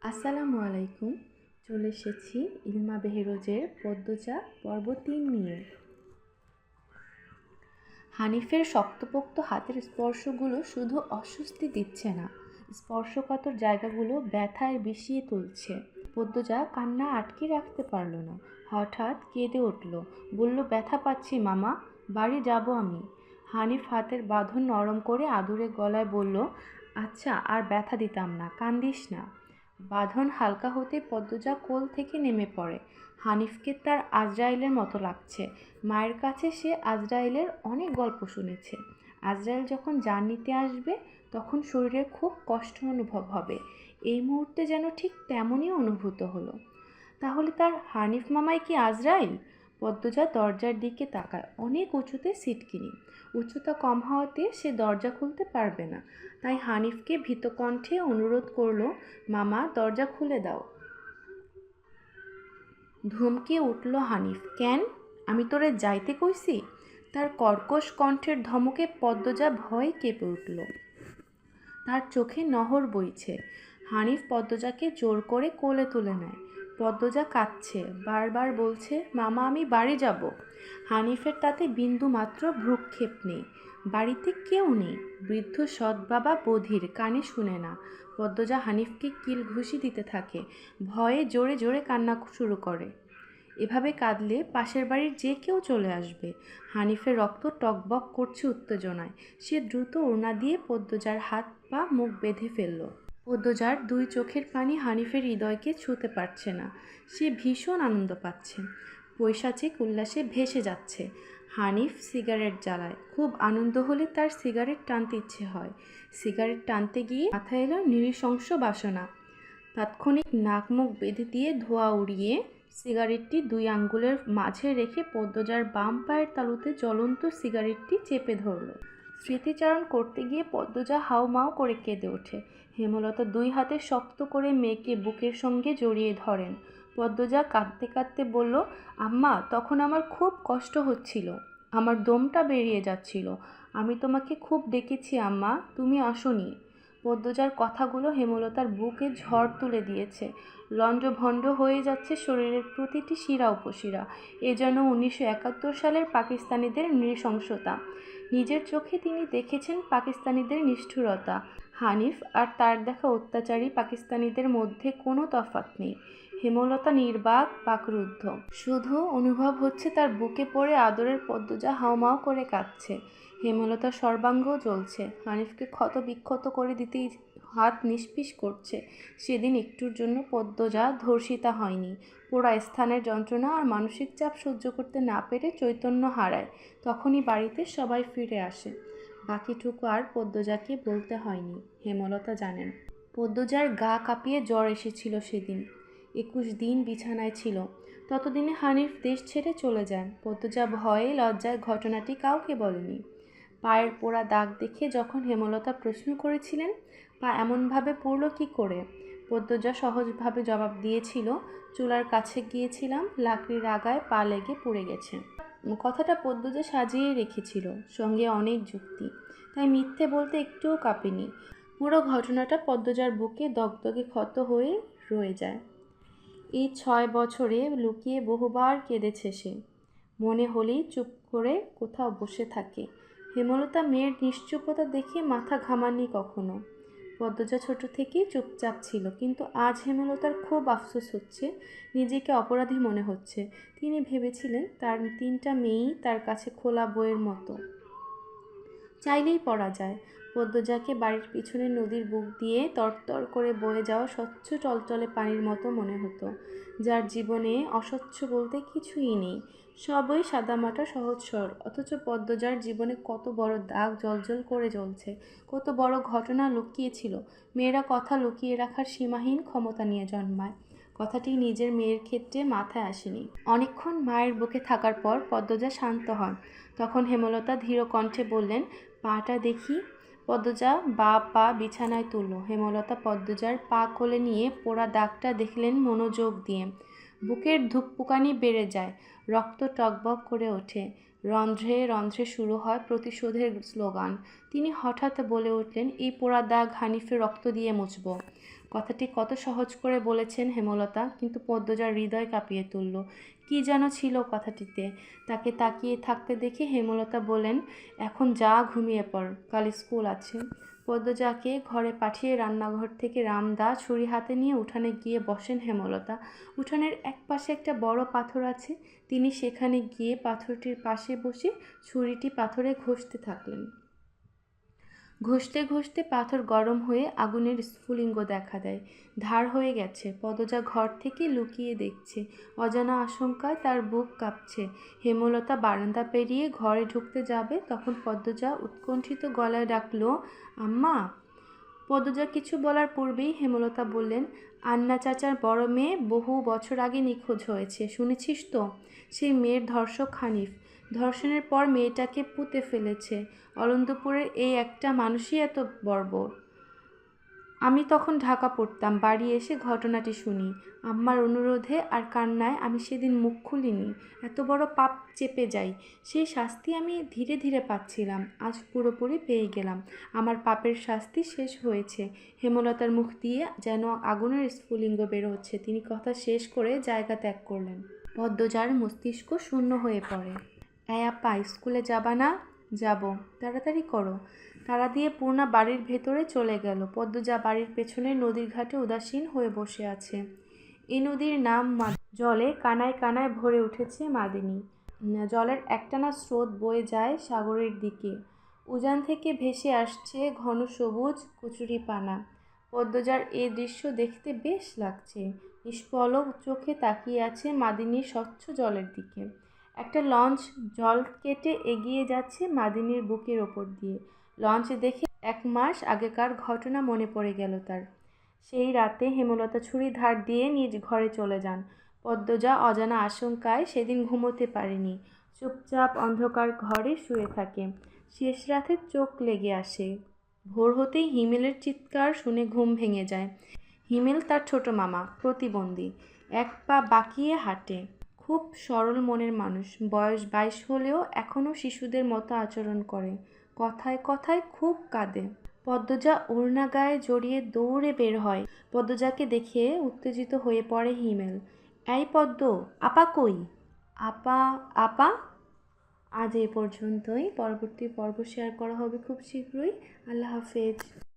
আসসালামু আলাইকুম। চলে এসেছি ইলমা বেহেরোজের পদ্মজা পর্ব ৩ নিয়ে। হানিফের শক্তপোক্ত হাতের স্পর্শগুলো শুধু অস্বস্তি দিচ্ছে না, স্পর্শকাতর জায়গাগুলো ব্যথায় বিষিয়ে তুলছে। পদ্মজা কান্না আটকে রাখতে পারল না, হঠাৎ কেঁদে উঠল। বলল, ব্যথা পাচ্ছি মামা, বাড়ি যাব আমি। হানিফ হাতের বাঁধন নরম করে আদুরে গলায় বলল, আচ্ছা আর ব্যথা দিতাম না, কান্দিস না। বাঁধন হালকা হতে পদ্মজা কোল থেকে নেমে পড়ে। হানিফকে তার আজরাইলের মতো লাগছে। মায়ের কাছে সে আজরাইলের অনেক গল্প শুনেছে। আজরাইল যখন জান নিতে আসবে তখন শরীরে খুব কষ্ট অনুভব হবে। এই মুহূর্তে যেন ঠিক তেমনই অনুভূত হলো। তাহলে তার হানিফ মামাই কি আজরাইল? পদ্মজা দরজার দিকে তাকায়। অনেক উঁচুতে সিটকিনি, উচ্চতা কম হওয়াতে সে দরজা খুলতে পারবে না। তাই হানিফকে ভীত কণ্ঠে অনুরোধ করলো, মামা দরজা খুলে দাও। ধমকে উঠল হানিফ, কেন? আমি তোরে যাইতে কইছি? তার কর্কশ কণ্ঠের ধমকে পদ্মজা ভয়ে কেঁপে উঠল। তার চোখে নহর বইছে। হানিফ পদ্মজাকে জোর করে কোলে তুলে নেয়। পদ্মজা কাঁদছে, বারবার বলছে, মামা আমি বাড়ি যাব। হানিফের তাতে বিন্দু মাত্র ভ্রুক্ষেপ নেই। বাড়িতে কেউ নেই। বৃদ্ধ সৎ বাবা বধির, কানে শুনে না। পদ্মজা হানিফকে কিল ঘুষি দিতে থাকে। ভয়ে জোরে জোরে কান্না শুরু করে। এভাবে কাঁদলে পাশের বাড়ির যে কেউ চলে আসবে। হানিফের রক্ত টকবক করছে উত্তেজনায়। সে দ্রুত ওড়না দিয়ে পদ্মজার হাত পা মুখ বেঁধে ফেলল। পদ্মজার দুই চোখের পানি হানিফের হৃদয়কে ছুঁতে পারছে না। সে ভীষণ আনন্দ পাচ্ছে, পৈশাচিক উল্লাসে ভেসে যাচ্ছে। হানিফ সিগারেট জ্বালায়। খুব আনন্দ হলে তার সিগারেট টানতে ইচ্ছে হয়। সিগারেট টানতে গিয়ে মাথায় এলো নৃশংস বাসনা। তাৎক্ষণিক নাক মুখ বেঁধে দিয়ে ধোঁয়া উড়িয়ে সিগারেটটি দুই আঙ্গুলের মাঝে রেখে পদ্মজার বাম পায়ের তালুতে জ্বলন্ত সিগারেটটি চেপে ধরল। স্মৃতিচারণ করতে গিয়ে পদ্মজা হাউমাউ করে কেঁদে ওঠে। হেমলতা দুই হাতে শক্ত করে মেয়েকে বুকের সঙ্গে জড়িয়ে ধরেন। পদ্মজা কাঁদতে কাঁদতে বলল, আম্মা তখন আমার খুব কষ্ট হচ্ছিল, আমার দমটা বেরিয়ে যাচ্ছিল। আমি তোমাকে খুব ডেকেছি আম্মা, তুমি আসোনি। পদ্মজার কথাগুলো হেমলতার বুকে ঝড় তুলে দিয়েছে। লণ্ডভণ্ড হয়ে যাচ্ছে শরীরের প্রতিটি শিরা উপশিরা। এ যেন 1971 সালের পাকিস্তানিদের নৃশংসতা। নিজের চোখে তিনি দেখেছেন পাকিস্তানিদের নিষ্ঠুরতা। হানিফ আর তার দেখা অত্যাচারী পাকিস্তানিদের মধ্যে কোনো তফাৎ নেই। হেমলতা নির্বাক, বাকরুদ্ধ। শুধু অনুভব হচ্ছে তার বুকে পড়ে আদরের পদ্মজা হাউমাউ করে কাঁদছে। হেমলতার সর্বাঙ্গ জ্বলছে। হানিফকে ক্ষত বিক্ষত করে দিতেই হাত নিষ্পিস করছে। সেদিন একটুর জন্য পদ্মজা ধর্ষিতা হয়নি। পোড়া স্থানের যন্ত্রণা আর মানসিক চাপ সহ্য করতে না পেরে চৈতন্য হারায়। তখনই বাড়িতে সবাই ফিরে আসে। বাকিটুকু আর পদ্মজাকে বলতে হয়নি, হেমলতা জানেন। পদ্মজার গা কাঁপিয়ে জ্বর এসেছিল সেদিন। 21 দিন বিছানায় ছিল। ততদিনে হানিফ দেশ ছেড়ে চলে যান। পদ্মজা ভয়ে লজ্জায় ঘটনাটি কাউকে বলেনি। পায়ের পোড়া দাগ দেখে যখন হেমলতা প্রশ্ন করেছিলেন, পা এমনভাবে পড়ল কী করে, পদ্মজা সহজভাবে জবাব দিয়েছিল, চুলার কাছে গিয়েছিলাম, লাকড়ির আগায় পা লেগে পড়ে গেছে। কথাটা পদ্মজা সাজিয়ে রেখেছিল, সঙ্গে অনেক যুক্তি। তাই মিথ্যে বলতে একটুও কাঁপেনি। পুরো ঘটনাটা পদ্মজার বুকে দগদগে ক্ষত হয়ে রয়ে যায়। এই 6 বছরে লুকিয়ে বহুবার কেঁদেছে সে। মনে হলেই চুপ করে কোথাও বসে থাকে। হেমলতা মেয়ের নিশ্চুপতা দেখে মাথা ঘামাননি কখনো। পদ্মজা ছোট থেকেই চুপচাপ ছিল, কিন্তু আজ হেমলতার খুব আফসোস হচ্ছে, নিজেকে অপরাধী মনে হচ্ছে। তিনি ভেবেছিলেন তার 3টা মেয়েই তার কাছে খোলা বইয়ের মতো, চাইলেই পড়া যায়। পদ্মজাকে বাড়ির পিছনের নদীর বুক দিয়ে তরতর করে বয়ে যাওয়া স্বচ্ছ টলটলে পানির মতো মনে হতো, যার জীবনে অস্বচ্ছ বলতে কিছুই নেই, সবই সাদামাটা সহজ সরল। অথচ পদ্মজার জীবনে কত বড় দাগ জ্বলজ্বল করে জ্বলছে, কত বড় ঘটনা লুকিয়েছিল। মেয়েরা কথা লুকিয়ে রাখার সীমাহীন ক্ষমতা নিয়ে জন্মায়। কথাটি নিজের মেয়ের ক্ষেত্রে মাথায় আসেনি। অনেকক্ষণ মায়ের বুকে থাকার পর পদ্মজা শান্ত হন। তখন হেমলতা ধীর কণ্ঠে বললেন, পাটা দেখি। পদ্মজা বা পা বিছানায় তুলল। হেমলতা পদ্মজার পা কোলে নিয়ে পোড়া দাগটা দেখলেন মনোযোগ দিয়ে। বুকের ধুকপুকানি বেড়ে যায়, রক্ত টকবক করে ওঠে। রন্ধ্রে রন্ধ্রে শুরু হয় প্রতিশোধের স্লোগান। তিনি হঠাৎ বলে উঠলেন, এই পোড়া দাগ হানিফের রক্ত দিয়ে মুছব। কথাটি কত সহজ করে বলেছেন হেমলতা, কিন্তু পদ্মজার হৃদয় কাঁপিয়ে তুলল। কী যেন ছিল কথাটিতে। তাকে তাকিয়ে থাকতে দেখে হেমলতা বলেন, এখন যা, ঘুমিয়ে পড়, কাল স্কুল আছে। পদ্মজাকে ঘরে পাঠিয়ে রান্নাঘর থেকে রামদা ছুরি হাতে নিয়ে উঠানে গিয়ে বসেন হেমলতা। উঠানের এক পাশে একটা বড় পাথর আছে। তিনি সেখানে গিয়ে পাথরটির পাশে বসে ছুরিটি পাথরে ঘষতে থাকলেন। ঘষতে ঘষতে পাথর গরম হয়ে আগুনের স্ফুলিঙ্গ দেখা দেয়। ধার হয়ে গেছে। পদ্মজা ঘর থেকে লুকিয়ে দেখছে। অজানা আশঙ্কায় তার বুক কাঁপছে। হেমলতা বারান্দা পেরিয়ে ঘরে ঢুকতে যাবে, তখন পদ্মজা উৎকণ্ঠিত গলায় ডাকল, আম্মা। পদ্মজা কিছু বলার পূর্বেই হেমলতা বললেন, আন্না চাচার বড় মেয়ে বহু বছর আগে নিখোঁজ হয়েছে, শুনেছিস তো? সেই মেয়ের ধর্ষক হানিফ। ধর্ষণের পর মেয়েটাকে পুঁতে ফেলেছে। অনন্তপুরের এই একটা মানুষই এত বর্বর। আমি তখন ঢাকা পড়তাম। বাড়ি এসে ঘটনাটি শুনি। আম্মার অনুরোধে আর কান্নায় আমি সেদিন মুখ খুলিনি। এত বড় পাপ চেপে যাই। সেই শাস্তি আমি ধীরে ধীরে পাচ্ছিলাম। আজ পুরোপুরি পেয়ে গেলাম। আমার পাপের শাস্তি শেষ হয়েছে। হেমলতার মুখ দিয়ে যেন আগুনের স্ফুলিঙ্গ বের হচ্ছে। তিনি কথা শেষ করে জায়গা ত্যাগ করলেন। পদ্মজার মস্তিষ্ক শূন্য হয়ে পড়ে। আপা, স্কুলে যাবা না? যাব। তাড়াতাড়ি করো। তাড়া দিয়ে পূর্ণা বাড়ির ভেতরে চলে গেল। পদ্মজা বাড়ির পেছনে নদীর ঘাটে উদাসীন হয়ে বসে আছে। এই নদীর নাম জলে কানায় কানায় ভরে উঠেছে মাদিনী। জলের একটানা স্রোত বয়ে যায় সাগরের দিকে। উজান থেকে ভেসে আসছে ঘন সবুজ কচুরিপানা। পদ্মজার এই দৃশ্য দেখতে বেশ লাগছে। নিষ্পলক চোখে তাকিয়ে আছে মাদিনীর স্বচ্ছ জলের দিকে। একটা লঞ্চ জল কেটে এগিয়ে যাচ্ছে মাদিনীর বুকের ওপর দিয়ে। লঞ্চ দেখে 1 মাস আগেকার ঘটনা মনে পড়ে গেল তার। সেই রাতে হেমলতা ছুরি ধার দিয়ে নিজ ঘরে চলে যান। পদ্মজা অজানা আশঙ্কায় সেদিন ঘুমোতে পারেনি। চুপচাপ অন্ধকার ঘরে শুয়ে থাকে। শেষ রাতে চোখ লেগে আসে। ভোর হতেই হিমেলের চিৎকার শুনে ঘুম ভেঙে যায়। হিমেল তার ছোট মামা, প্রতিবন্ধী। 1 পা বাঁকিয়ে হাঁটে। খুব সরল মনের মানুষ। বয়স 22 হলেও এখনও শিশুদের মতো আচরণ করে। কথায় কথায় খুব কাঁদে। পদ্মজা ওড়না গায়ে জড়িয়ে দৌড়ে বের হয়। পদ্মজাকে দেখে উত্তেজিত হয়ে পড়ে হিমেল। এই পদ্ম, আপা কই? আপা? আপা? আজ এই পর্যন্তই। পরবর্তী পর্ব শেয়ার করা হবে খুব শীঘ্রই। আল্লাহ হাফেজ।